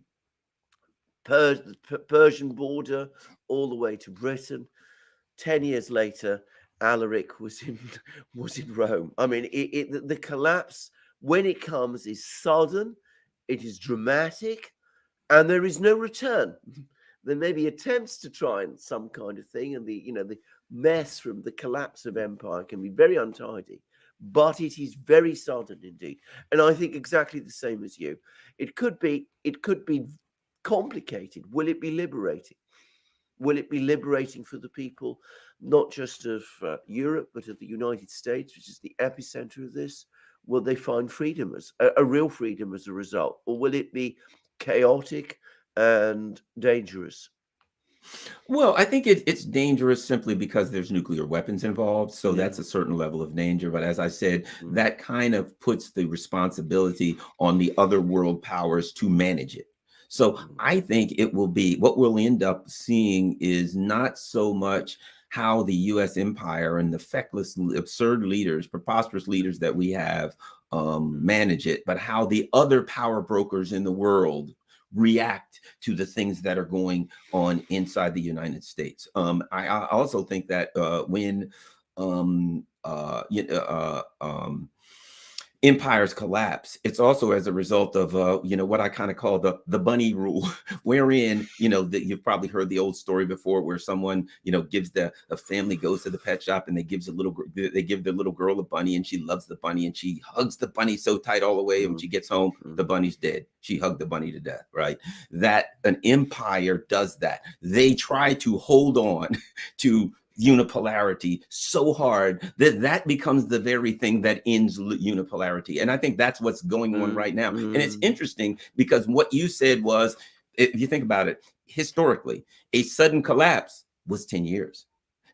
Persian border all the way to Britain. 10 years later, Alaric was in Rome. I mean, the collapse, when it comes, is sudden, it is dramatic, and there is no return. There may be attempts to try and some kind of thing, and the mess from the collapse of empire can be very untidy, but it is very sudden indeed. And I think exactly the same as you. It could be complicated. Will it be liberating? Will it be liberating for the people, not just of Europe, but of the United States, which is the epicenter of this? Will they find freedom, as a real freedom, as a result? Or will it be chaotic and dangerous? Well, I think it's dangerous simply because there's nuclear weapons involved. So that's a certain level of danger. But as I said, that kind of puts the responsibility on the other world powers to manage it. So I think it will be, what we'll end up seeing is not so much how the U.S. empire and the feckless, absurd leaders, preposterous leaders that we have manage it, but how the other power brokers in the world react to the things that are going on inside the United States. I also think that when empires collapse, it's also as a result of what I kind of call the bunny rule, wherein that you've probably heard the old story before, where someone gives a family goes to the pet shop and they give the little girl a bunny, and she loves the bunny and she hugs the bunny so tight all the way, and when she gets home, the bunny's dead. She hugged the bunny to death, right? That an empire does that. They try to hold on to unipolarity so hard that becomes the very thing that ends unipolarity. And I think that's what's going on right now. And it's interesting because what you said was, if you think about it, historically, a sudden collapse was 10 years.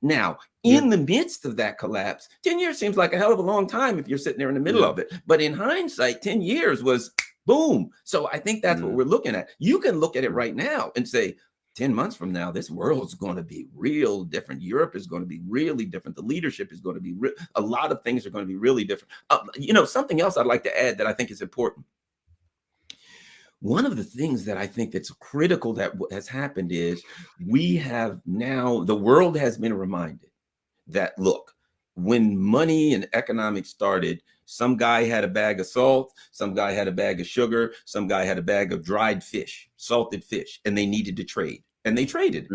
Now, in the midst of that collapse, 10 years seems like a hell of a long time if you're sitting there in the middle of it. But in hindsight, 10 years was boom. So I think that's what we're looking at. You can look at it right now and say, 10 months from now, this world is going to be real different. Europe is going to be really different. The leadership is going to be a lot of things are going to be really different. Something else I'd like to add that I think is important. One of the things that I think that's critical that has happened is the world has been reminded that, look, when money and economics started, some guy had a bag of salt, some guy had a bag of sugar, some guy had a bag of dried fish, salted fish, and they needed to trade. And they traded.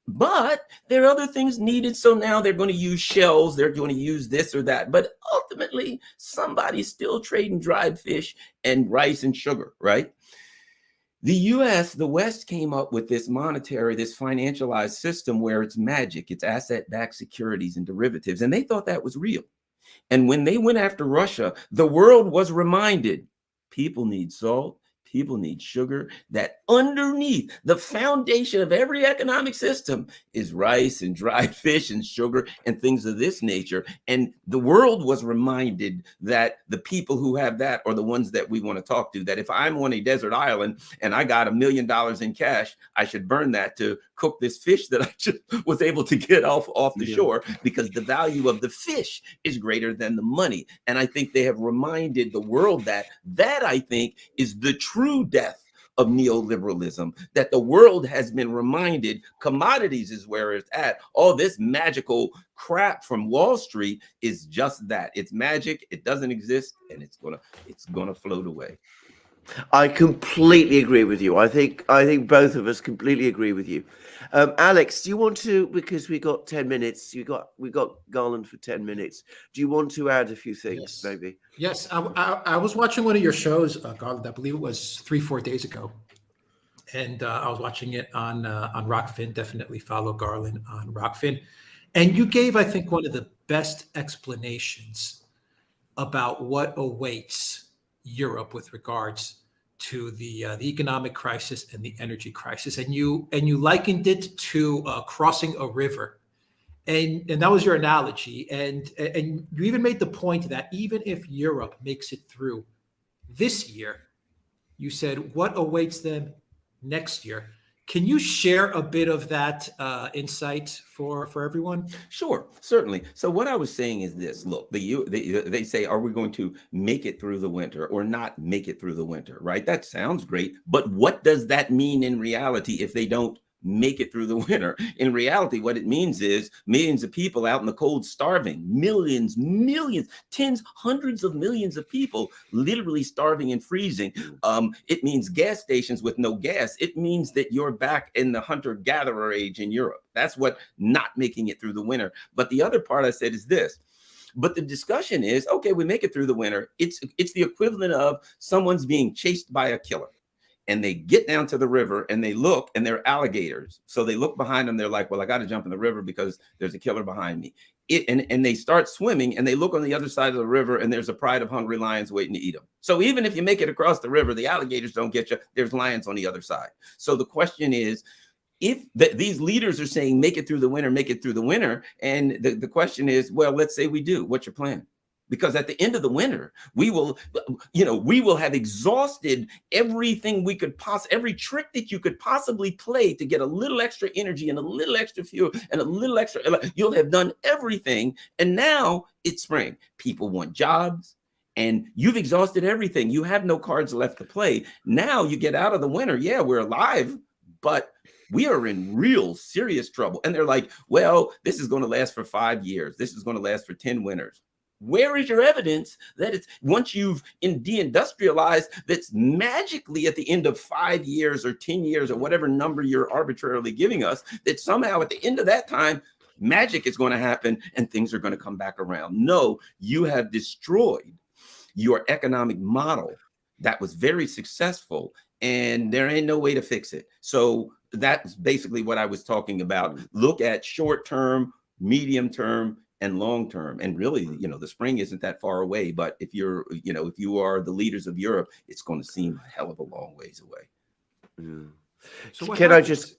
But there are other things needed. So now they're going to use shells. They're going to use this or that. But ultimately, somebody's still trading dried fish and rice and sugar, right? The US, the West came up with this financialized system where it's magic, it's asset-backed securities and derivatives. And they thought that was real. And when they went after Russia, the world was reminded people need salt, People need sugar. That underneath the foundation of every economic system is rice and dried fish and sugar and things of this nature. And the world was reminded that the people who have that are the ones that we want to talk to, that if I'm on a desert island and I got $1 million in cash, I should burn that to cook this fish that I just was able to get off the shore, because the value of the fish is greater than the money. And I think they have reminded the world that I think is the true death of neoliberalism, that the world has been reminded commodities is where it's at. All this magical crap from Wall Street is just that. It's magic. It doesn't exist, and it's gonna float away. I completely agree with you. I think both of us completely agree with you. Alex, do you want to, because we got 10 minutes, we got Garland for 10 minutes. Do you want to add a few things, Yes. maybe? Yes, I was watching one of your shows, Garland. I believe it was 3-4 days ago, and I was watching it on Rockfin. Definitely follow Garland on Rockfin, and you gave, I think, one of the best explanations about what awaits Europe with regards to the economic crisis and the energy crisis, and you likened it to crossing a river. And that was your analogy, and you even made the point that even if Europe makes it through this year, you said what awaits them next year. Can you share a bit of that insight for everyone? Sure, certainly. So what I was saying is this: look, they say, are we going to make it through the winter or not make it through the winter? Right? That sounds great, but what does that mean in reality if they don't make it through the winter? In reality, what it means is millions of people out in the cold starving, millions, tens, hundreds of millions of people literally starving and freezing. It means gas stations with no gas. It means that you're back in the hunter-gatherer age in Europe. That's what not making it through the winter. But the other part I said is this. But the discussion is, okay, we make it through the winter. It's the equivalent of someone's being chased by a killer. And they get down to the river and they look, and they're alligators. So they look behind them. They're like, well, I got to jump in the river because there's a killer behind me. And they start swimming, and they look on the other side of the river, and there's a pride of hungry lions waiting to eat them. So even if you make it across the river, the alligators don't get you. There's lions on the other side. So the question is, if these leaders are saying, make it through the winter, and the question is, well, let's say we do. What's your plan? Because at the end of the winter, we will have exhausted everything we could every trick that you could possibly play to get a little extra energy and a little extra fuel and a little extra. You'll have done everything. And now it's spring. People want jobs, and you've exhausted everything. You have no cards left to play. Now you get out of the winter. Yeah, we're alive, but we are in real serious trouble. And they're like, well, this is going to last for 5 years. This is going to last for 10 winters. Where is your evidence that it's once you've deindustrialized, that's magically at the end of 5 years or 10 years or whatever number you're arbitrarily giving us, that somehow at the end of that time, magic is going to happen and things are going to come back around? No, you have destroyed your economic model that was very successful, and there ain't no way to fix it. So that's basically what I was talking about. Look at short term, medium term, and long term. And really, the spring isn't that far away. But if you are the leaders of Europe, it's going to seem a hell of a long ways away. Yeah. So Can I just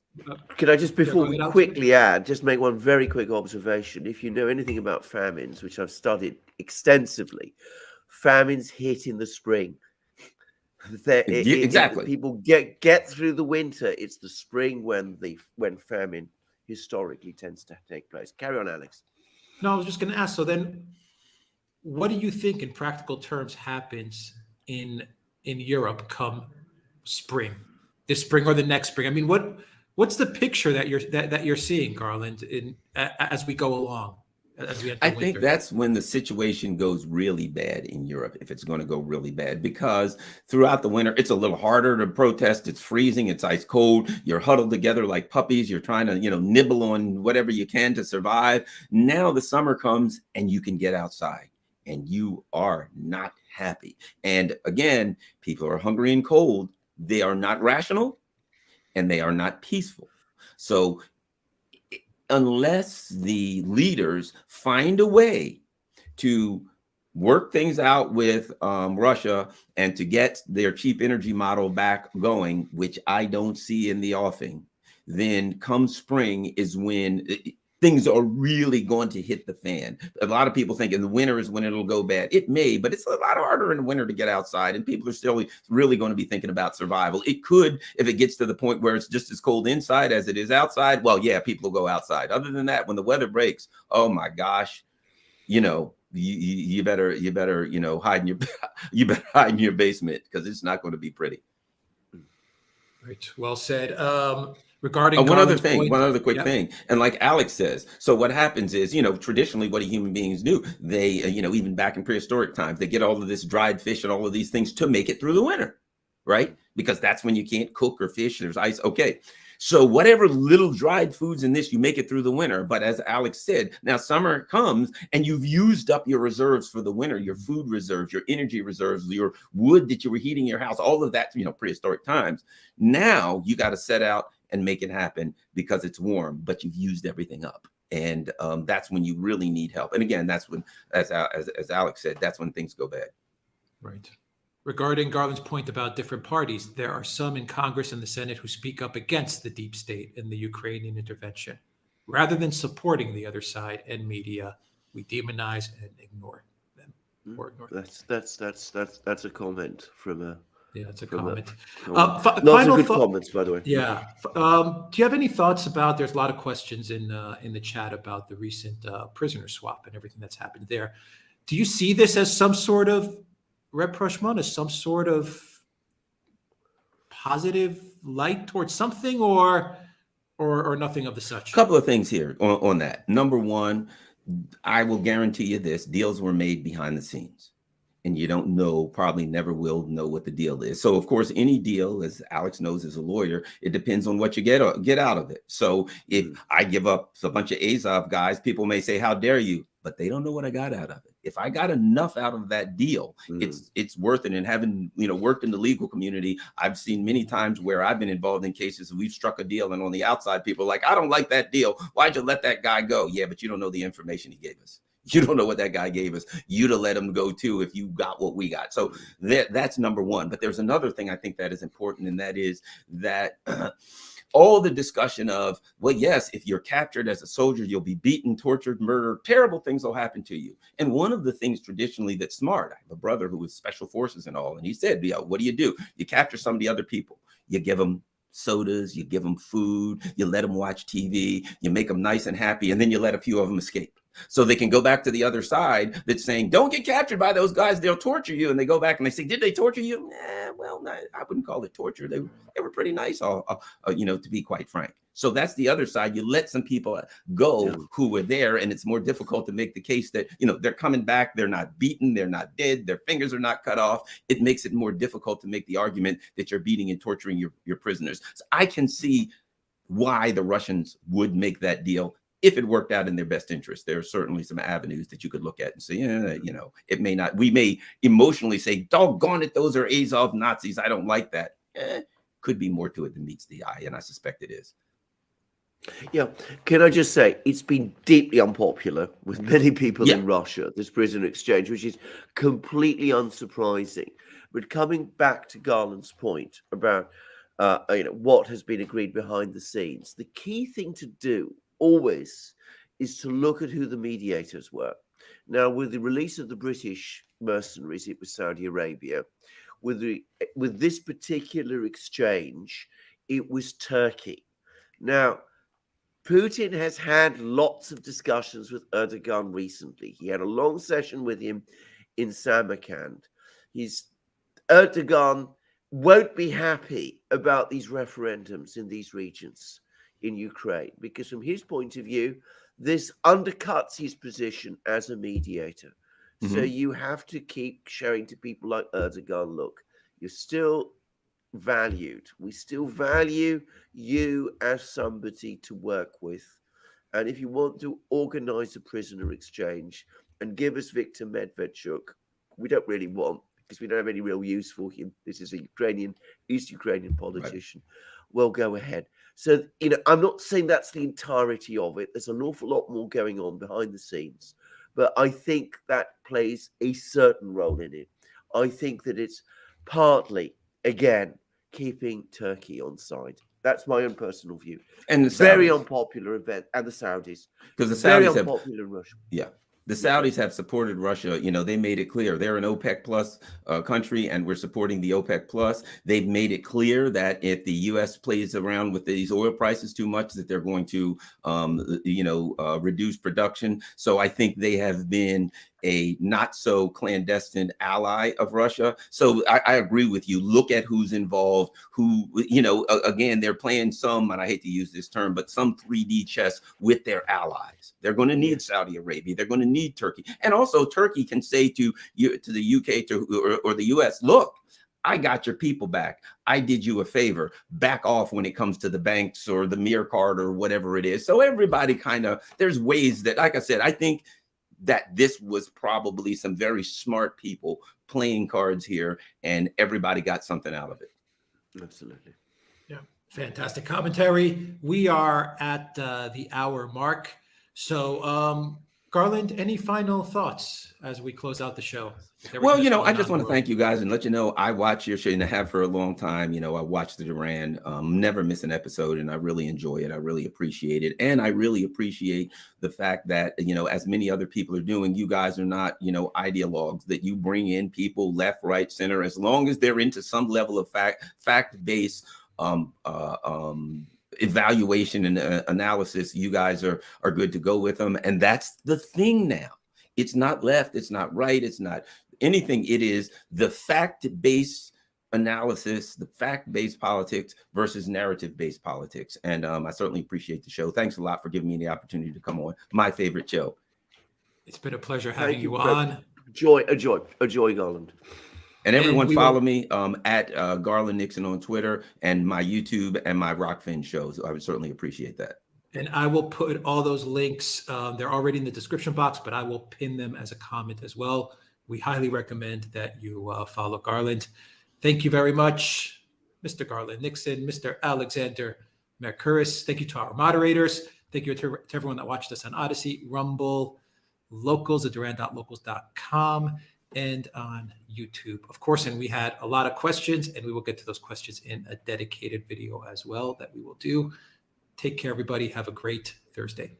before we quickly add, just make one very quick observation? If you know anything about famines, which I've studied extensively, famines hit in the spring. Exactly. People get through the winter. It's the spring when famine historically tends to take place. Carry on, Alex. No, I was just going to ask. So then, what do you think, in practical terms, happens in Europe come spring, this spring or the next spring? I mean, what's the picture that you're seeing, Garland, as we go along? I think that's when the situation goes really bad in Europe, if it's going to go really bad, because throughout the winter, it's a little harder to protest. It's freezing. It's ice cold. You're huddled together like puppies. You're trying to, nibble on whatever you can to survive. Now the summer comes and you can get outside and you are not happy. And again, people are hungry and cold. They are not rational and they are not peaceful. So unless the leaders find a way to work things out with Russia and to get their cheap energy model back going, which I don't see in the offing, then come spring is when things are really going to hit the fan. A lot of people think in the winter is when it'll go bad. It may, but it's a lot harder in the winter to get outside, and people are still really going to be thinking about survival. It could, if it gets to the point where it's just as cold inside as it is outside, well, yeah, people will go outside. Other than that, when the weather breaks, oh my gosh, you know, you better hide in your you better hide in your basement, because it's not going to be pretty. Right. Well said. Regarding One other Garland's thing, point, one other quick yeah. thing. And like Alex says, so what happens is, traditionally what do human beings do? They, even back in prehistoric times, they get all of this dried fish and all of these things to make it through the winter, right? Because that's when you can't cook or fish, there's ice. Okay. So whatever little dried foods in this, you make it through the winter. But as Alex said, now summer comes and you've used up your reserves for the winter, your food reserves, your energy reserves, your wood that you were heating your house, all of that, prehistoric times. Now you got to set out and make it happen because it's warm, but you've used everything up. And that's when you really need help. And again, that's when, as Alex said, that's when things go bad. Right. Regarding Garland's point about different parties, there are some in Congress and the Senate who speak up against the deep state and the Ukrainian intervention. Rather than supporting the other side and media, we demonize and ignore them. Or ignore them. That's a comment from a. Yeah, that's a comment. Lots Final of good comments, by the way. Yeah. Do you have any thoughts about? There's a lot of questions in the chat about the recent prisoner swap and everything that's happened there. Do you see this as some sort of rapprochement, as some sort of positive light towards something, or nothing of the such? A couple of things here on that. Number one, I will guarantee you this: deals were made behind the scenes. And you don't know, probably never will know what the deal is. So, of course, any deal, as Alex knows as a lawyer, it depends on what you get out of it. So if I give up a bunch of Azov guys, people may say, how dare you? But they don't know what I got out of it. If I got enough out of that deal, it's worth it. And having, worked in the legal community, I've seen many times where I've been involved in cases, we've struck a deal, and on the outside, people are like, I don't like that deal. Why'd you let that guy go? Yeah, but you don't know the information he gave us. You don't know what that guy gave us. You'd have let him go too if you got what we got. So that's number one. But there's another thing I think that is important, and that is that all the discussion of, well, yes, if you're captured as a soldier, you'll be beaten, tortured, murdered, terrible things will happen to you. And one of the things traditionally that's smart, I have a brother who was special forces and all, and he said, what do? You capture some of the other people. You give them sodas, you give them food, you let them watch TV, you make them nice and happy, and then you let a few of them escape. So they can go back to the other side that's saying, don't get captured by those guys, they'll torture you. And they go back and they say, did they torture you? Well, I wouldn't call it torture. They were pretty nice, to be quite frank. So that's the other side. You let some people go who were there, and it's more difficult to make the case that, they're coming back, they're not beaten, they're not dead, their fingers are not cut off. It makes it more difficult to make the argument that you're beating and torturing your prisoners. So I can see why the Russians would make that deal if it worked out in their best interest. There are certainly some avenues that you could look at and say, it may not. We may emotionally say, doggone it, those are Azov Nazis, I don't like that. Could be more to it than meets the eye, and I suspect it is. Yeah. Can I just say, it's been deeply unpopular with many people in Russia, this prisoner exchange, which is completely unsurprising. But coming back to Garland's point about what has been agreed behind the scenes, the key thing to do always is to look at who the mediators were. Now, with the release of the British mercenaries, it was Saudi Arabia. With this particular exchange, it was Turkey. Now, Putin has had lots of discussions with Erdogan recently. He had a long session with him in Samarkand. Erdogan won't be happy about these referendums in these regions in Ukraine, because from his point of view, this undercuts his position as a mediator. Mm-hmm. So you have to keep showing to people like Erdogan, look, you're still valued. We still value you as somebody to work with. And if you want to organize a prisoner exchange and give us Viktor Medvedchuk, we don't really want, because we don't have any real use for him. This is East Ukrainian politician. Right. Well, go ahead. So, I'm not saying that's the entirety of it. There's an awful lot more going on behind the scenes. but I think that plays a certain role in it. I think that it's partly, again, keeping Turkey on side. That's my own personal view. And the Very Saudis, unpopular event, and the Saudis. because the Very Saudis have, unpopular in Russia. yeah, the Yeah. Saudis have supported Russia. You know, they made it clear they're an OPEC plus country, and we're supporting the OPEC plus. They've made it clear that if the U.S. plays around with these oil prices too much, that they're going to, reduce production. So I think they have been a not so clandestine ally of Russia. So I agree with you. Look at who's involved, who, again, they're playing some, and I hate to use this term, but some 3D chess with their allies. They're going to need Saudi Arabia. They're going to need Turkey. And also Turkey can say to the UK or the US, look, I got your people back. I did you a favor. Back off when it comes to the banks or the Mir card or whatever it is. So everybody there's ways that, like I said, I think that this was probably some very smart people playing cards here, and everybody got something out of it. Absolutely. Yeah, fantastic commentary. We are at the hour mark. So, Garland, any final thoughts as we close out the show? Well, I just want to thank you guys and let you know I watch your show and I have for a long time. I watch the Duran, never miss an episode, and I really enjoy it. I really appreciate it. And I really appreciate the fact that, as many other people are doing, you guys are not, ideologues, that you bring in people left, right, center, as long as they're into some level of fact-based evaluation and analysis. You guys are good to go with them. And that's the thing now. It's not left, it's not right, it's not anything. It is the fact-based analysis, the fact-based politics versus narrative-based politics. And I certainly appreciate the show. Thanks a lot for giving me the opportunity to come on. My favorite show. It's been a pleasure having you on. A joy, Garland. And everyone follow me at Garland Nixon on Twitter, and my YouTube and my Rockfin shows. I would certainly appreciate that. And I will put all those links. They're already in the description box, but I will pin them as a comment as well. We highly recommend that you follow Garland. Thank you very much, Mr. Garland Nixon, Mr. Alexander Mercouris. Thank you to our moderators. Thank you to everyone that watched us on Odyssey, Rumble, Locals at Duran.locals.com, and on YouTube, of course. And we had a lot of questions, and we will get to those questions in a dedicated video as well that we will do. Take care, everybody. Have a great Thursday.